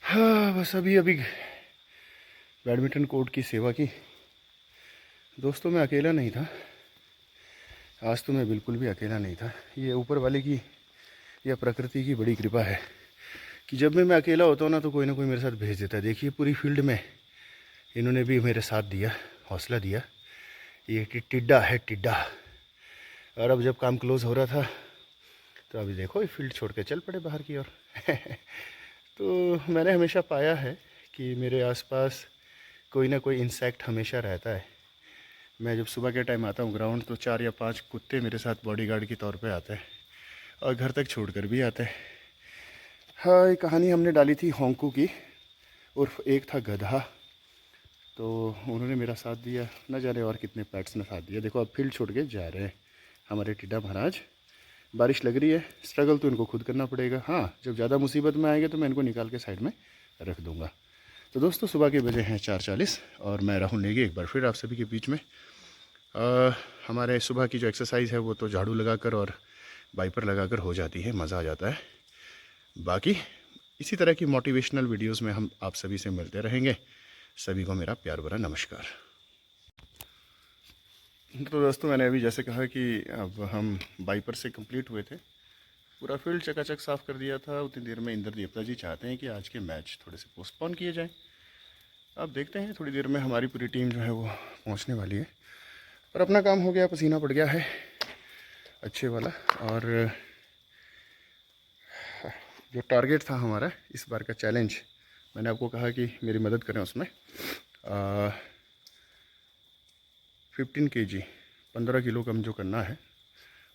हाँ, बस अभी अभी बैडमिंटन कोर्ट की सेवा की। दोस्तों मैं अकेला नहीं था, आज तो मैं बिल्कुल भी अकेला नहीं था। ये ऊपर वाले की या प्रकृति की बड़ी कृपा है कि जब भी मैं अकेला होता हूँ ना कोई मेरे साथ भेज देता है। देखिए पूरी फील्ड में इन्होंने भी मेरे साथ दिया, हौसला दिया। ये टिड्डा है, टिड्डा। और अब जब काम क्लोज हो रहा था तो अभी देखो ये फील्ड छोड़ के चल पड़े बाहर की ओर। तो मैंने हमेशा पाया है कि मेरे आसपास कोई ना कोई इंसेक्ट हमेशा रहता है। मैं जब सुबह के टाइम आता हूँ ग्राउंड तो 4 या 5 कुत्ते मेरे साथ बॉडीगार्ड के तौर पे आते हैं और घर तक छोड़ कर भी आते हैं। हाँ, ये कहानी हमने डाली थी होंकू की, उर्फ एक था गधा। तो उन्होंने मेरा साथ दिया, न जाने और कितने पेट्स ने साथ दिया। देखो अब फील्ड छोड़ के जा रहे हैं हमारे टिड्डा महाराज। बारिश लग रही है, स्ट्रगल तो इनको खुद करना पड़ेगा। हाँ, जब ज़्यादा मुसीबत में आएंगे तो मैं इनको निकाल के साइड में रख दूँगा। तो दोस्तों सुबह के बजे हैं 4:40 और मैं राहुल नेगी एक बार फिर आप सभी के बीच में। हमारे सुबह की जो एक्सरसाइज है वो तो झाड़ू लगाकर और वाइपर लगाकर हो जाती है, मज़ा आ जाता है। बाकी इसी तरह की मोटिवेशनल वीडियोस में हम आप सभी से मिलते रहेंगे। सभी को मेरा प्यार भरा नमस्कार। तो दोस्तों मैंने अभी जैसे कहा कि अब हम वाइपर से कंप्लीट हुए थे, पूरा फील्ड चकाचक साफ़ कर दिया था। उतनी देर में इंद्र देवता जी चाहते हैं कि आज के मैच थोड़े से पोस्टपोन किए जाएं। अब देखते हैं, थोड़ी देर में हमारी पूरी टीम जो है वो पहुंचने वाली है। पर अपना काम हो गया, पसीना पड़ गया है अच्छे वाला। और जो टारगेट था हमारा इस बार का चैलेंज, मैंने आपको कहा कि मेरी मदद करें उसमें। 15 kg 15 किलो कम जो करना है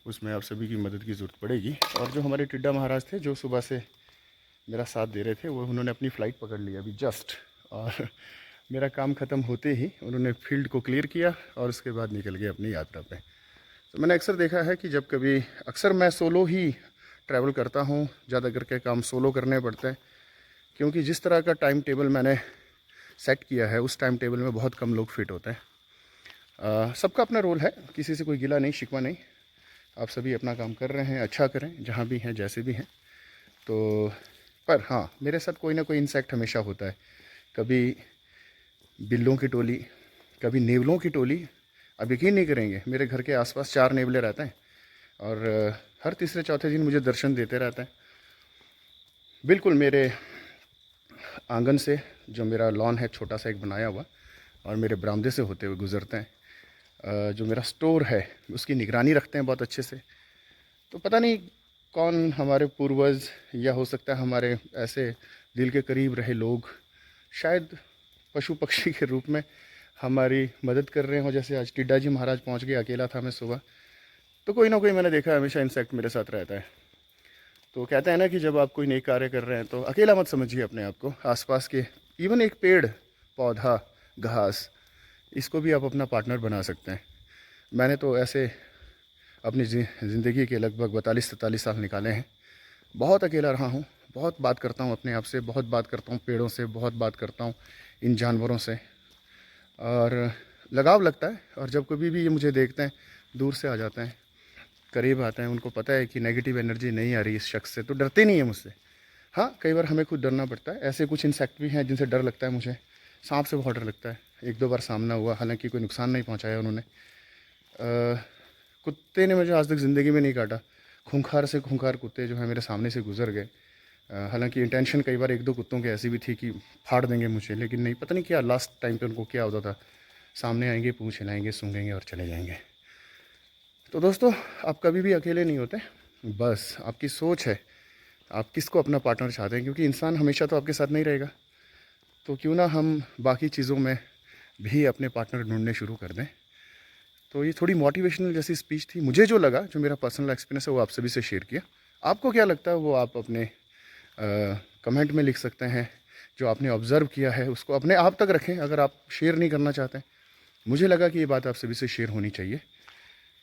उसमें आप सभी की मदद की ज़रूरत पड़ेगी। और जो हमारे टिड्डा महाराज थे जो सुबह से मेरा साथ दे रहे थे, वो उन्होंने अपनी फ़्लाइट पकड़ ली अभी जस्ट। और मेरा काम ख़त्म होते ही उन्होंने फील्ड को क्लियर किया और उसके बाद निकल गए अपनी यात्रा पे। तो मैंने अक्सर देखा है कि जब कभी, अक्सर मैं सोलो ही ट्रैवल करता हूँ, ज़्यादा करके काम सोलो करने पड़ते हैं क्योंकि जिस तरह का टाइम टेबल मैंने सेट किया है उस टाइम टेबल में बहुत कम लोग फिट होते हैं। सबका अपना रोल है, किसी से कोई गिला नहीं, शिकवा नहीं। आप सभी अपना काम कर रहे हैं, अच्छा करें जहाँ भी हैं, जैसे भी हैं। तो पर हाँ, मेरे साथ कोई ना कोई इंसेक्ट हमेशा होता है। कभी बिल्लों की टोली, कभी नेवलों की टोली। अब यकीन नहीं करेंगे, मेरे घर के आसपास 4 नेवले रहते हैं और हर तीसरे चौथे दिन मुझे दर्शन देते रहते हैं। बिल्कुल मेरे आंगन से, जो मेरा लॉन है छोटा सा एक बनाया हुआ, और मेरे बरामदे से होते हुए गुज़रते हैं। जो मेरा स्टोर है उसकी निगरानी रखते हैं बहुत अच्छे से। तो पता नहीं कौन हमारे पूर्वज, या हो सकता है हमारे ऐसे दिल के करीब रहे लोग, शायद पशु पक्षी के रूप में हमारी मदद कर रहे हो। जैसे आज टिड्डा जी महाराज पहुंच गए, अकेला था मैं सुबह। तो कोई ना कोई, मैंने देखा है हमेशा इंसेक्ट मेरे साथ रहता है। तो कहते हैं ना कि जब आप कोई नई कार्य कर रहे हैं तो अकेला मत समझिए अपने आप को। आसपास के इवन एक पेड़, पौधा, घास, इसको भी आप अपना पार्टनर बना सकते हैं। मैंने तो ऐसे अपनी ज़िंदगी के लगभग 42-43 साल निकाले हैं। बहुत अकेला रहा हूँ, बहुत बात करता हूँ अपने आप से, बहुत बात करता हूँ पेड़ों से, बहुत बात करता हूँ इन जानवरों से, और लगाव लगता है। और जब कभी भी ये मुझे देखते हैं, दूर से आ जाते हैं, करीब आते हैं, उनको पता है कि नेगेटिव एनर्जी नहीं आ रही इस शख्स से, तो डरते नहीं है मुझसे। हाँ, कई बार हमें खुद डरना पड़ता है। ऐसे कुछ इंसेक्ट भी हैं जिनसे डर लगता है मुझे। सांप से बहुत डर लगता है, 1-2 बार सामना हुआ, हालांकि कोई नुकसान नहीं पहुंचाया उन्होंने। कुत्ते ने मुझे आज तक ज़िंदगी में नहीं काटा। खूंखार से खूंखार कुत्ते जो है मेरे सामने से गुजर गए। हालांकि इंटेंशन कई बार 1-2 कुत्तों की ऐसी भी थी कि फाड़ देंगे मुझे, लेकिन नहीं, पता नहीं क्या लास्ट टाइम पे उनको क्या होता था, सामने आएंगे, पूंछ हिलाएंगे, सूंघेंगे और चले जाएंगे। तो दोस्तों, आप कभी भी अकेले नहीं होते, बस आपकी सोच है आप किसको अपना पार्टनर चाहते हैं। क्योंकि इंसान हमेशा तो आपके साथ नहीं रहेगा, तो क्यों ना हम बाकी चीज़ों में भी अपने पार्टनर ढूंढने शुरू कर दें। तो ये थोड़ी मोटिवेशनल जैसी स्पीच थी। मुझे जो लगा, जो मेरा पर्सनल एक्सपीरियंस है वो आप सभी से शेयर किया। आपको क्या लगता है वो आप अपने कमेंट में लिख सकते हैं। जो आपने ऑब्ज़र्व किया है उसको अपने आप तक रखें अगर आप शेयर नहीं करना चाहते हैं। मुझे लगा कि ये बात आप सभी से शेयर होनी चाहिए।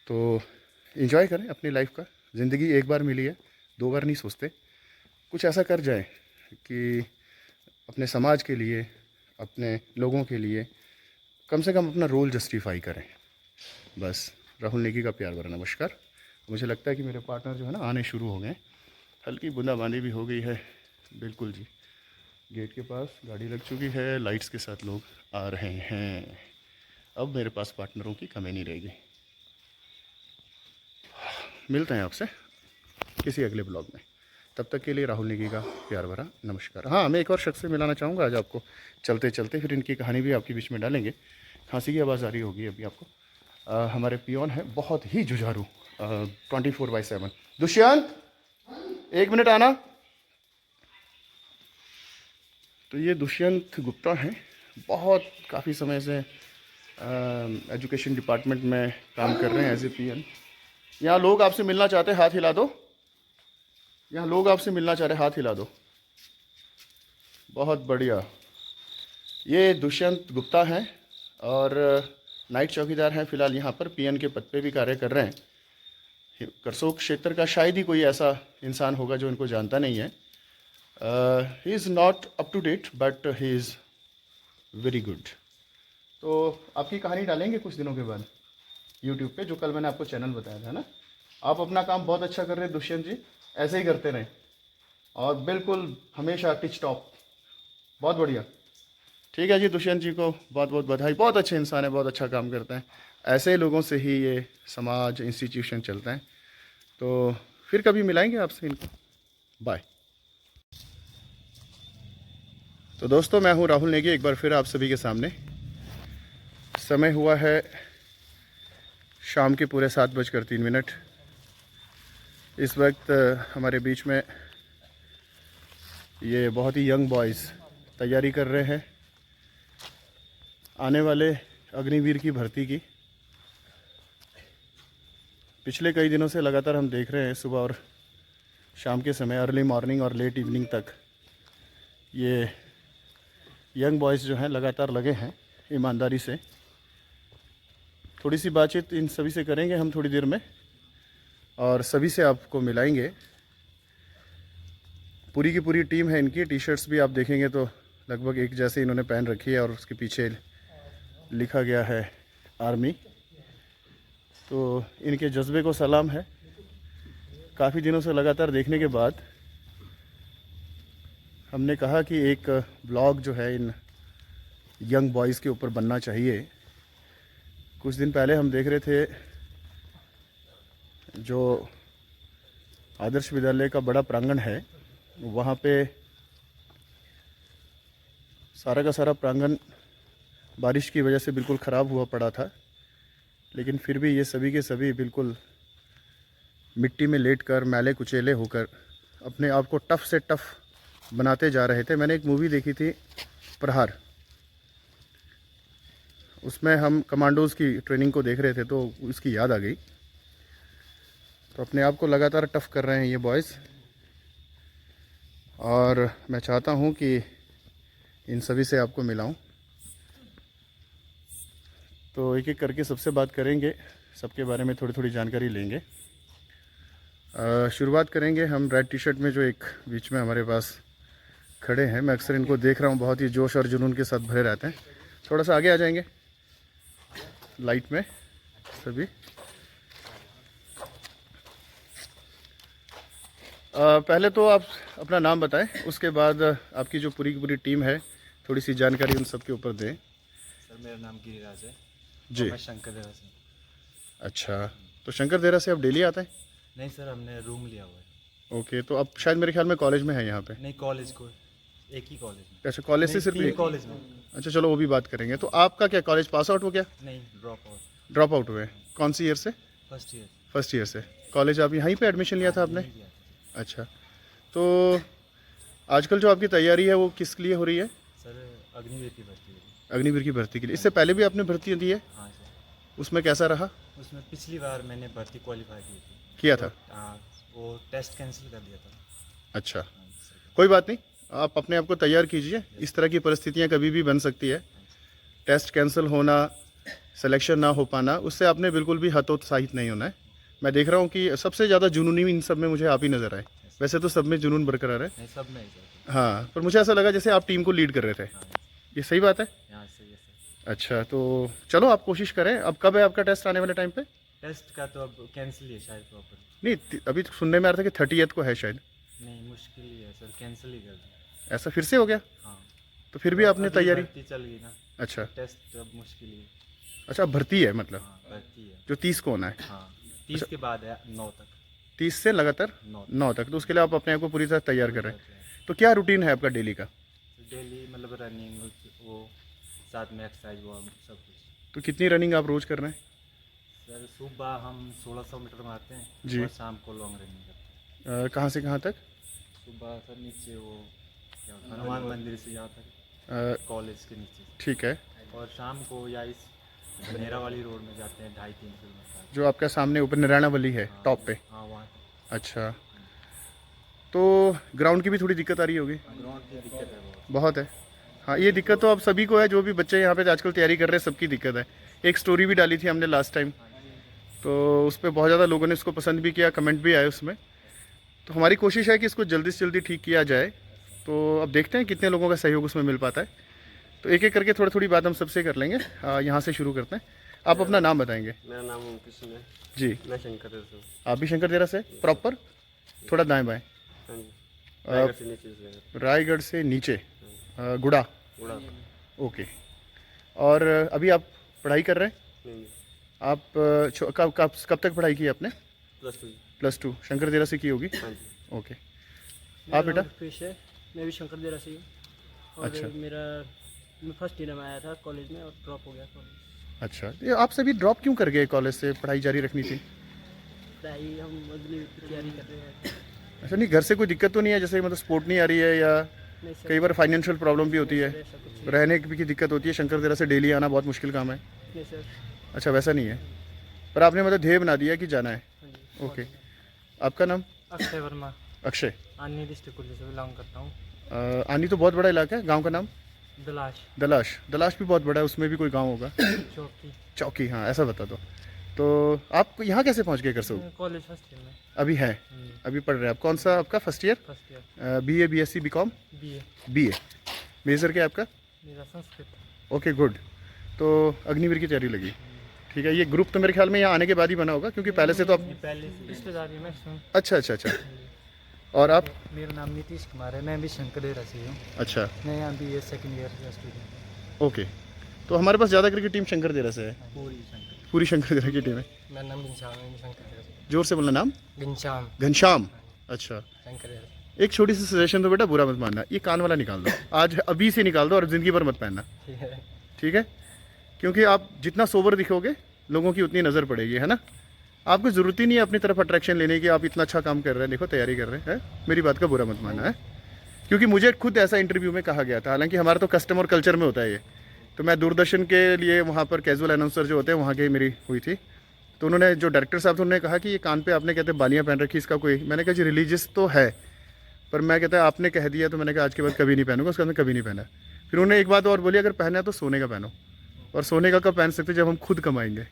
तो एंजॉय करें अपनी लाइफ का। ज़िंदगी एक बार मिली है, 2 बार नहीं सोचते। कुछ ऐसा कर जाएं कि अपने समाज के लिए, अपने लोगों के लिए कम से कम अपना रोल जस्टिफाई करें। बस, राहुल नेगी का प्यार भरा नमस्कार। मुझे लगता है कि मेरे पार्टनर जो है ना आने शुरू हो गए हैं। हल्की बूंदाबांदी भी हो गई है। बिल्कुल जी। गेट के पास गाड़ी लग चुकी है, लाइट्स के साथ लोग आ रहे हैं। अब मेरे पास पार्टनरों की कमी नहीं रहेगी। मिलते हैं आपसे किसी अगले ब्लॉग में, तब तक के लिए राहुल नेगी का प्यार भरा नमस्कार। हाँ, मैं एक और शख्स से मिलाना चाहूँगा आज आपको चलते चलते, फिर इनकी कहानी भी आपके बीच में डालेंगे। खांसी की आवाज़ आ रही होगी अभी आपको। हमारे पियोन है बहुत ही जुझारू, 24/7। दुष्यंत, 1 मिनट आना। तो ये दुष्यंत गुप्ता हैं, बहुत काफ़ी समय से एजुकेशन डिपार्टमेंट में काम कर रहे हैं एज ए पियन। यहाँ लोग आपसे मिलना चाहते हैं, हाथ हिला दो। यहाँ लोग आपसे मिलना चाह रहे हैं, हाथ हिला दो। बहुत बढ़िया। ये दुष्यंत गुप्ता हैं और नाइट चौकीदार हैं, फ़िलहाल यहाँ पर पीएन के पद पे भी कार्य कर रहे हैं। करसोग क्षेत्र का शायद ही कोई ऐसा इंसान होगा जो इनको जानता नहीं है। He is not up to date but he is very good. तो आपकी कहानी डालेंगे कुछ दिनों के बाद यूट्यूब पे, जो कल मैंने आपको चैनल बताया था ना। आप अपना काम बहुत अच्छा कर रहे हैं दुष्यंत जी, ऐसे ही करते रहें और बिल्कुल हमेशा टिच टॉप। बहुत बढ़िया। ठीक है जी, दुष्यंत जी को बहुत बहुत बधाई। बहुत अच्छे इंसान है, बहुत अच्छा काम करते हैं। ऐसे लोगों से ही ये समाज, इंस्टीट्यूशन चलता है। तो फिर कभी मिलाएंगे आपसे इनको। बाय। तो दोस्तों, मैं हूँ राहुल नेगी, एक बार फिर आप सभी के सामने। समय हुआ है शाम के पूरे 7:03। इस वक्त हमारे बीच में ये बहुत ही यंग बॉयज़ तैयारी कर रहे हैं आने वाले अग्निवीर की भर्ती की। पिछले कई दिनों से लगातार हम देख रहे हैं सुबह और शाम के समय, अर्ली मॉर्निंग और लेट इवनिंग तक ये यंग बॉयज़ जो हैं लगातार लगे हैं ईमानदारी से। थोड़ी सी बातचीत इन सभी से करेंगे हम थोड़ी देर में और सभी से आपको मिलाएंगे। पूरी की पूरी टीम है इनकी। टी शर्ट्स भी आप देखेंगे तो लगभग एक जैसे इन्होंने पहन रखी है और उसके पीछे लिखा गया है आर्मी। तो इनके जज्बे को सलाम है। काफ़ी दिनों से लगातार देखने के बाद हमने कहा कि एक ब्लॉग जो है इन यंग बॉयज़ के ऊपर बनना चाहिए। कुछ दिन पहले हम देख रहे थे जो आदर्श विद्यालय का बड़ा प्रांगण है, वहाँ पे सारा का सारा प्रांगण बारिश की वजह से बिल्कुल ख़राब हुआ पड़ा था, लेकिन फिर भी ये सभी के सभी बिल्कुल मिट्टी में लेटकर मैले कुचेले होकर अपने आप को टफ़ से टफ़ बनाते जा रहे थे। मैंने एक मूवी देखी थी प्रहार, उसमें हम कमांडोज़ की ट्रेनिंग को देख रहे थे तो उसकी याद आ गई। तो अपने आप को लगातार टफ़ कर रहे हैं ये बॉयज़ और मैं चाहता हूँ कि इन सभी से आपको मिलाऊं। तो एक एक करके सबसे बात करेंगे, सबके बारे में थोड़ी थोड़ी जानकारी लेंगे। शुरुआत करेंगे हम रेड टी शर्ट में, जो एक बीच में हमारे पास खड़े हैं। मैं अक्सर इनको देख रहा हूँ, बहुत ही जोश और जुनून के साथ भरे रहते हैं। थोड़ा सा आगे आ जाएंगे लाइट में सभी। पहले तो आप अपना नाम बताएं, उसके बाद आपकी जो पूरी की पूरी टीम है थोड़ी सी जानकारी उन सब के ऊपर दें। सर, मेरा नाम गिरिराज है जी। मैं शंकर देवा से। अच्छा, तो शंकर देरा से आप डेली आते हैं? नहीं सर, हमने रूम लिया हुआ है। ओके, तो आप शायद मेरे ख्याल में कॉलेज में है यहाँ पे। नहीं, कॉलेज को एक ही कॉलेज में। अच्छा, कॉलेज से सिर्फ एक? कॉलेज में। अच्छा चलो, वो भी बात करेंगे। तो आपका क्या कॉलेज पास आउट हो गया? नहीं, ड्रॉप ड्रॉप आउट हुए? कौन सी ईयर से? First year. फर्स्ट ईयर से। कॉलेज आप यहीं पे एडमिशन लिया था आपने? लिया था। अच्छा, तो आजकल जो आपकी तैयारी है वो किस लिए हो रही है? सर, अग्निवीर की भर्ती हुई। अग्निवीर की भर्ती के लिए। इससे पहले भी आपने भर्ती दी है? हाँ सर। उसमें कैसा रहा? उसमें पिछली बार मैंने भर्ती क्वालिफाई की थी। किया था? हाँ, वो टेस्ट कैंसिल कर दिया था। अच्छा, हाँ, सर। कोई बात नहीं, आप अपने आप को तैयार कीजिए। इस तरह की परिस्थितियाँ कभी भी बन सकती है। टेस्ट कैंसिल होना, सिलेक्शन ना हो पाना, उससे आपने बिल्कुल भी हतोत्साहित नहीं होना है। मैं देख रहा हूँ कि सबसे ज़्यादा जुनूनी इन सब में मुझे आप ही नज़र आए। वैसे तो सब में जुनून बरकरार है। नहीं, सब में ही सर। हाँ, पर मुझे ऐसा लगा जैसे आप टीम को लीड कर रहे थे। हाँ, ये सही बात है? यहाँ सही है सर। अच्छा, तो चलो आप कोशिश करें। अब कब है आपका टेस्ट आने वाले टाइम पे? टेस्ट का तो अब कैंसिल ही है शायद प्रॉपर। नहीं, अभी तो सुनने में आ रहा था कि 30th को है शायद। नहीं, मुश्किल ही है सर, कैंसिल ही कर दिया। ऐसा फिर से हो गया? हाँ। तो फिर भी आपने अभी तैयारी? भर्ती चल गई ना, अच्छा टेस्ट अब मुश्किल ही है। अच्छा, अब भर्ती है मतलब हाँ भर्ती है। जो 30 को होना है? हाँ 30 के बाद है 9 तक। 30 से लगातार 9 9 तक, तो उसके लिए आप अपने आप को पूरी तरह तैयार कर रहे हैं। तो क्या रूटीन है आपका डेली का? डेली मतलब रनिंग, वो साथ में एक्सरसाइज, वो सब कुछ। तो कितनी रनिंग आप रोज़ कर रहे हैं? सर सुबह हम 1600 मीटर मारते हैं जी। और शाम को लॉन्ग रनिंग करते हैं। कहाँ से कहाँ तक? सुबह सर नीचे वो क्या हनुमान मंदिर से यहाँ तक, अ, कॉलेज के नीचे, ठीक है। और शाम को या इस नेहरा वाली रोड में जाते हैं 2.5-3 किलोमीटर। जो आपका सामने ऊपर नारायणा वाली है हाँ, टॉप पे? हाँ वहाँ अच्छा, तो ग्राउंड की भी थोड़ी दिक्कत आ रही होगी? ग्राउंड की दिक्कत है बहुत। बहुत है। हाँ, ये दिक्कत तो आप सभी को है, जो भी बच्चे यहाँ पे आजकल तैयारी कर रहे हैं सबकी दिक्कत है। एक स्टोरी भी डाली थी हमने लास्ट टाइम, तो उस पर बहुत ज़्यादा लोगों ने इसको पसंद भी किया, कमेंट भी आए उसमें। तो हमारी कोशिश है कि इसको जल्दी से जल्दी ठीक किया जाए। तो अब देखते हैं कितने लोगों का सहयोग उसमें मिल पाता है। तो एक एक करके थोड़ी थोड़ी बात हम सबसे कर लेंगे। यहाँ से शुरू करते हैं। आप अपना नाम बताएंगे? मेरा नाम ओम कृष्ण है जी। मैं शंकर देव से। आप भी शंकर देरा से प्रॉपर? थोड़ा दाएँ बाएँ। हाँ जी, रायगढ़ से नीचे से। रायगढ़ से नीचे, गुड़ा। उड़ा ओके। और अभी आप पढ़ाई कर रहे हैं? नहीं, आप कब तक पढ़ाई की आपने? प्लस 2 शंकर देरा से की होगी? हाँ जी। ओके। आप बेटा? फिश है, मैं भी शंकर देरा से हूँ। और अच्छा। मैं फर्स्ट ईयर में आया था कॉलेज में और ड्रॉप हो गया कॉलेज। अच्छा, ये आप सभी ड्रॉप क्यों कर गए कॉलेज से? पढ़ाई जारी रखनी थी। पढ़ाई हम अगली की तैयारी कर रहे हैं। अच्छा, नहीं घर से कोई दिक्कत तो नहीं है, जैसे मतलब सपोर्ट नहीं आ रही है, या नहीं सर, कई बार फाइनेंशियल प्रॉब्लम भी होती है, ऐसा कुछ नहीं। रहने की भी दिक्कत होती है, शंकर देरा से डेली आना बहुत मुश्किल काम है? नहीं सर। अच्छा, वैसा नहीं है, पर आपने मतलब ध्येय बना दिया कि जाना है। हाँ जी। ओके। आपका नाम? अक्षय वर्मा, अक्षय। आनी डिस्ट्रिक्ट कुल्ली से बिलोंग करता हूँ। आनी तो बहुत बड़ा इलाका है। गांव का नाम? दलाश दलाश भी बहुत बड़ा है, उसमें भी कोई गांव होगा? चौकी। चौकी, हाँ ऐसा बता दो। तो आप यहाँ कैसे पहुँच गए करसोग? कॉलेज फर्स्ट ईयर में। अभी है, अभी पढ़ रहे हैं आप? कौन सा आपका first year? First year BA BSc BCom? BA। BA। Major क्या है आपका? मेरा संस्कृत। Okay good. तो अग्निवीर की तैयारी लगी, ठीक है। ये ग्रुप तो मेरे ख्याल में यहाँ आने के बाद ही बना होगा, क्योंकि पहले से तो आप? पहले से रिश्तेदारी में सुन। अच्छा। और आप? मेरा नाम नीतीश कुमार है, मैं भी शंकर देरा से हूँ। अच्छा, मैं यहाँ BA सेकंड ईयर का स्टूडेंट। ओके। तो हमारे पास ज़्यादा करके टीम शंकर देरा से है, पूरी शंकर। पूरी शंकर देरा की टीम है। मेरा नाम घनश्याम है, मैं शंकर देरा से। जोर से बोलना नाम। घनश्याम घनश्याम। अच्छा, शंकर देरा। एक छोटी सी सजेशन तो बेटा, बुरा मत मानना, ये कान वाला निकाल दो, आज अभी से निकाल दो और ज़िंदगी भर मत पहनना, ठीक है। ठीक है? क्योंकि आप जितना सोबर दिखोगे लोगों की उतनी नज़र पड़ेगी, है ना? आपको ज़रूरत ही नहीं है अपनी तरफ अट्रैक्शन लेने की। आप इतना अच्छा काम कर रहे हैं, देखो तैयारी कर रहे हैं, मेरी बात का बुरा मत मानना है। क्योंकि मुझे खुद ऐसा इंटरव्यू में कहा गया था, हालांकि हमारा तो कस्टमर कल्चर में होता है ये। तो मैं दूरदर्शन के लिए वहाँ पर कैजुअल अनाउंसर जो होते हैं वहाँ की मेरी हुई थी, तो उन्होंने जो डायरेक्टर साहब थे उन्होंने कहा कि ये कान पे आपने कहते बालियाँ पहन रखी, इसका कोई? मैंने कहा जी रिलीजियस तो है, पर मैं कहता है आपने कह दिया तो मैंने कहा आज के बाद कभी नहीं पहनूंगा, उसका मैंने कभी नहीं पहना। फिर उन्होंने एक बात और बोली, अगर पहना है तो सोने का पहनो, और सोने का कब पहन सकते जब हम खुद कमाएंगे।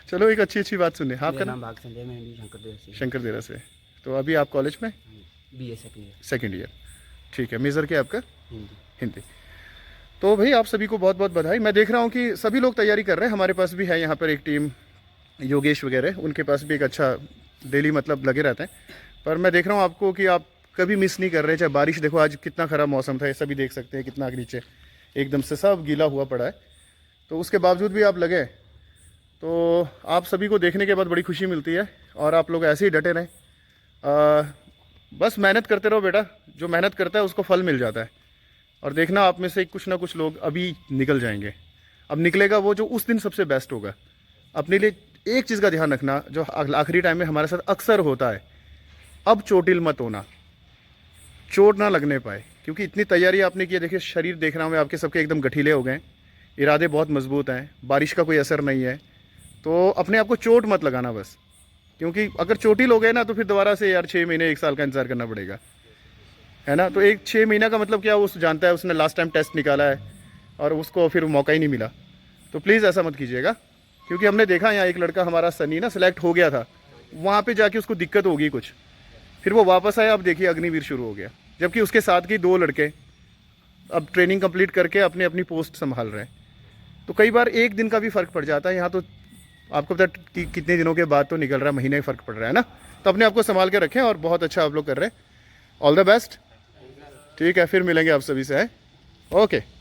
चलो, एक अच्छी बात सुने। हाँ, आपका नाम? भाग संजय, मैं भी शंकर देरा से। शंकर देरा से। तो अभी आप कॉलेज में? BA second year. Second year, ठीक है। मेजर क्या है आपका? हिंदी। हिंदी। तो भाई आप सभी को बहुत बहुत बधाई। मैं देख रहा हूँ कि सभी लोग तैयारी कर रहे हैं। हमारे पास भी है यहाँ पर एक टीम, योगेश वगैरह, उनके पास भी एक अच्छा डेली मतलब लगे रहते हैं। पर मैं देख रहा हूँ आपको कि आप कभी मिस नहीं कर रहे, चाहे बारिश, देखो आज कितना ख़राब मौसम था, ये सभी देख सकते हैं, कितना नीचे एकदम से सब गीला हुआ पड़ा है, तो उसके बावजूद भी आप लगे। तो आप सभी को देखने के बाद बड़ी खुशी मिलती है, और आप लोग ऐसे ही डटे रहें। बस मेहनत करते रहो बेटा, जो मेहनत करता है उसको फल मिल जाता है। और देखना आप में से कुछ ना कुछ लोग अभी निकल जाएंगे। अब निकलेगा वो जो उस दिन सबसे बेस्ट होगा। अपने लिए एक चीज़ का ध्यान रखना, जो आखिरी टाइम में हमारे साथ अक्सर होता है, अब चोटिल मत होना, चोट ना लगने पाए, क्योंकि इतनी तैयारी आपने की है। देखिए शरीर देख रहा हूँ मैं आपके सबके एकदम गठीले हो गए, इरादे बहुत मजबूत हैं, बारिश का कोई असर नहीं है, तो अपने आप को चोट मत लगाना बस, क्योंकि अगर चोटिल हो गए ना तो फिर दोबारा से यार 6 महीने 1 साल का इंतजार करना पड़ेगा, है ना? तो 6 महीना का मतलब क्या, वो जानता है, उसने लास्ट टाइम टेस्ट निकाला है और उसको फिर मौका ही नहीं मिला। तो प्लीज़ ऐसा मत कीजिएगा, क्योंकि हमने देखा यहाँ एक लड़का हमारा सनी ना सेलेक्ट हो गया था, वहाँ पे जाके उसको दिक्कत होगी कुछ, फिर वो वापस आया, अब देखिए अग्निवीर शुरू हो गया, जबकि उसके साथ के 2 लड़के अब ट्रेनिंग कंप्लीट करके अपनी अपनी पोस्ट संभाल रहे हैं। तो कई बार एक दिन का भी फ़र्क पड़ जाता है। यहाँ तो आपको पता कि कितने दिनों के बाद तो निकल रहा है, महीने फ़र्क पड़ रहा है ना। तो अपने आप को संभाल के रखें, और बहुत अच्छा आप लोग कर रहे हैं। All the best. ठीक है, फिर मिलेंगे आप सभी से, है। ओके।